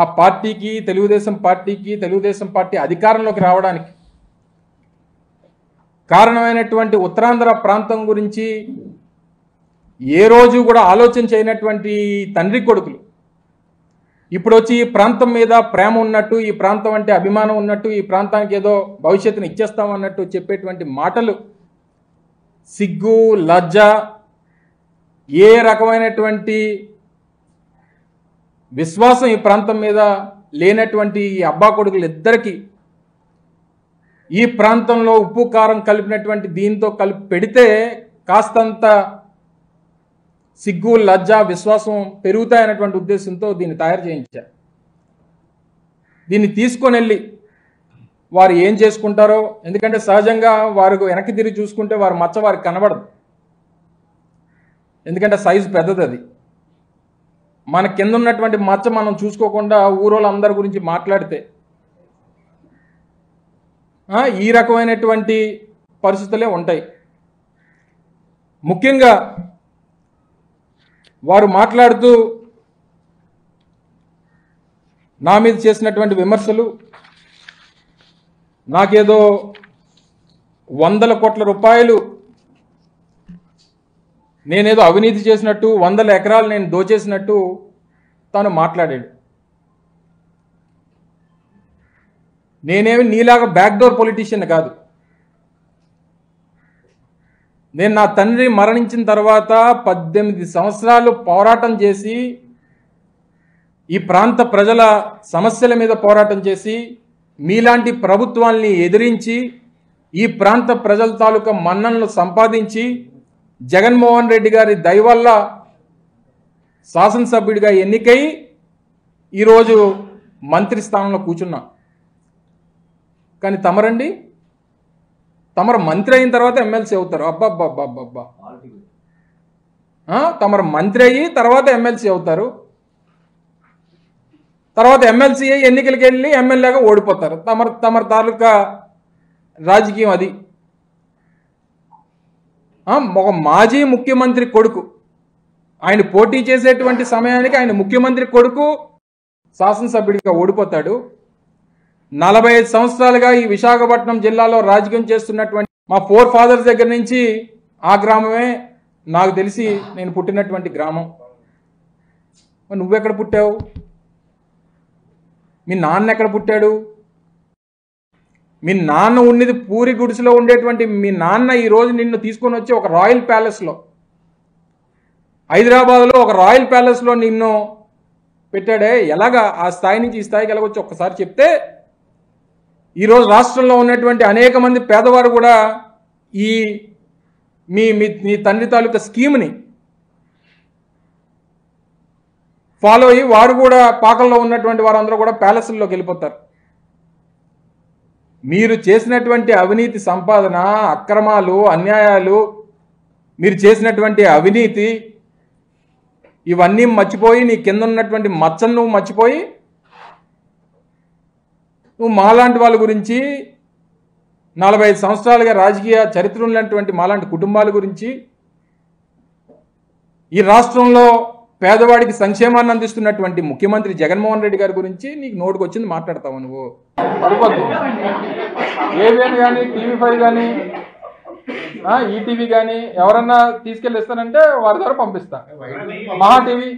ఆ పార్టీకి తెలుగుదేశం పార్టీ అధికారంలోకి రావడానికి కారణమైనటువంటి ఉత్తరాంధ్ర ప్రాంతం గురించి ఏ రోజు కూడా ఆలోచన చేయనటువంటి తండ్రి కొడుకులు ఇప్పుడు వచ్చి ఈ ప్రాంతం మీద ప్రేమ ఉన్నట్టు, ఈ ప్రాంతం అంటే అభిమానం ఉన్నట్టు, ఈ ప్రాంతానికి ఏదో భవిష్యత్తును ఇచ్చేస్తాం అన్నట్టు చెప్పేటువంటి మాటలు సిగ్గు, లజ్జ, ఏ రకమైనటువంటి విశ్వాసం ఈ ప్రాంతం మీద లేనటువంటి ఈ అబ్బా కొడుకులు ఇద్దరికి ఈ ప్రాంతంలో ఉప్పు కారం కలిపినటువంటి దీంతో కలిపి పెడితే కాస్తంత సిగ్గు, లజ్జ, విశ్వాసం పెరుగుతాయనేటువంటి ఉద్దేశంతో దీన్ని తయారు చేయించారు. దీన్ని తీసుకొని వెళ్ళి వారు ఏం చేసుకుంటారో, ఎందుకంటే సహజంగా వారు వెనక్కి తిరిగి చూసుకుంటే వారి మచ్చ వారికి కనబడదు, ఎందుకంటే సైజు పెద్దది. అది మన కింద ఉన్నటువంటి మచ్చ మనం చూసుకోకుండా ఊరోళ్ళందరి గురించి మాట్లాడితే ఈ రకమైనటువంటి పరిస్థితులే ఉంటాయి. ముఖ్యంగా వారు మాట్లాడుతూ నా మీద చేసినటువంటి విమర్శలు, నాకేదో 100 కోట్ల రూపాయలు నేనేదో అవినీతి చేసినట్టు, 100 ఎకరాలు నేను దోచేసినట్టు తాను మాట్లాడాడు. నేనేమి నీలాగా బ్యాక్డోర్ పొలిటీషియన్ కాదు. నేను నా తండ్రి మరణించిన తర్వాత 18 సంవత్సరాలు పోరాటం చేసి ఈ ప్రాంత ప్రజల సమస్యల మీద పోరాటం చేసి మీలాంటి ప్రభుత్వాల్ని ఎదిరించి ఈ ప్రాంత ప్రజల తాలూకా మన్ననలు సంపాదించి జగన్మోహన్ రెడ్డి గారి దయ వల్ల శాసనసభ్యుడిగా ఎన్నికై ఈరోజు మంత్రి స్థానంలో కూర్చున్నా. కానీ తమరండి, తమరు మంత్రి అయిన తర్వాత ఎమ్మెల్సీ అవుతారు. అబ్బబ్బబ్బబ్బబ్బా, తమరు మంత్రి అయ్యి తర్వాత ఎమ్మెల్సీ అవుతారు, తర్వాత ఎమ్మెల్సీ అయ్యి ఎన్నికలకి వెళ్ళి ఎమ్మెల్యేగా ఓడిపోతారు. తమర తాలూకా రాజకీయం అది. ఒక మాజీ ముఖ్యమంత్రి కొడుకు, ఆయన పోటీ చేసేటువంటి సమయానికి ఆయన ముఖ్యమంత్రి కొడుకు శాసనసభ్యుడిగా ఓడిపోతాడు. 45 సంవత్సరాలుగా ఈ విశాఖపట్నం జిల్లాలో రాజకీయం చేస్తున్నటువంటి మా 4 ఫాదర్స్ దగ్గర నుంచి ఆ గ్రామమే నాకు తెలిసి నేను పుట్టినటువంటి గ్రామం. నువ్వెక్కడ పుట్టావు? మీ నాన్న ఎక్కడ పుట్టాడు? మీ నాన్న ఉన్నది పూరి గుడిసెలో ఉండేటువంటి మీ నాన్న ఈరోజు నిన్ను తీసుకొని వచ్చి ఒక రాయల్ ప్యాలెస్లో, హైదరాబాద్లో ఒక రాయల్ ప్యాలెస్లో నిన్ను పెట్టాడే. ఎలాగా ఆ స్థాయి నుంచి ఈ స్థాయికి ఎలాగొచ్చి ఒక్కసారి చెప్తే ఈరోజు రాష్ట్రంలో ఉన్నటువంటి అనేక మంది పేదవారు కూడా ఈ మీ తండ్రి తాలూకా స్కీమ్ని ఫాలో అయ్యి వారు కూడా పాకల్లో ఉన్నటువంటి వారందరూ కూడా ప్యాలెస్ల్లోకి వెళ్ళిపోతారు. మీరు చేసినటువంటి అవినీతి సంపాదన, అక్రమాలు, అన్యాయాలు, మీరు చేసినటువంటి అవినీతి ఇవన్నీ మర్చిపోయి నీ కింద ఉన్నటువంటి మచ్చను నువ్వు మర్చిపోయి నువ్వు మాలాంటి వాళ్ళ గురించి 45 సంవత్సరాలుగా రాజకీయ చరిత్ర ఉన్నటువంటి మాలాంటి కుటుంబాల గురించి, ఈ రాష్ట్రంలో పేదవాడికి సంక్షేమాన్ని అందిస్తున్నటువంటి ముఖ్యమంత్రి జగన్మోహన్ రెడ్డి గారి గురించి నీకు నోటుకు వచ్చింది మాట్లాడతావు నువ్వు. పడిపోద్దు. ఏబిఎన్ కానీ, TV5 కానీ, ఈటీవీ కానీ ఎవరన్నా తీసుకెళ్ళి ఇస్తానంటే వారి ద్వారా పంపిస్తా. మహా టీవీ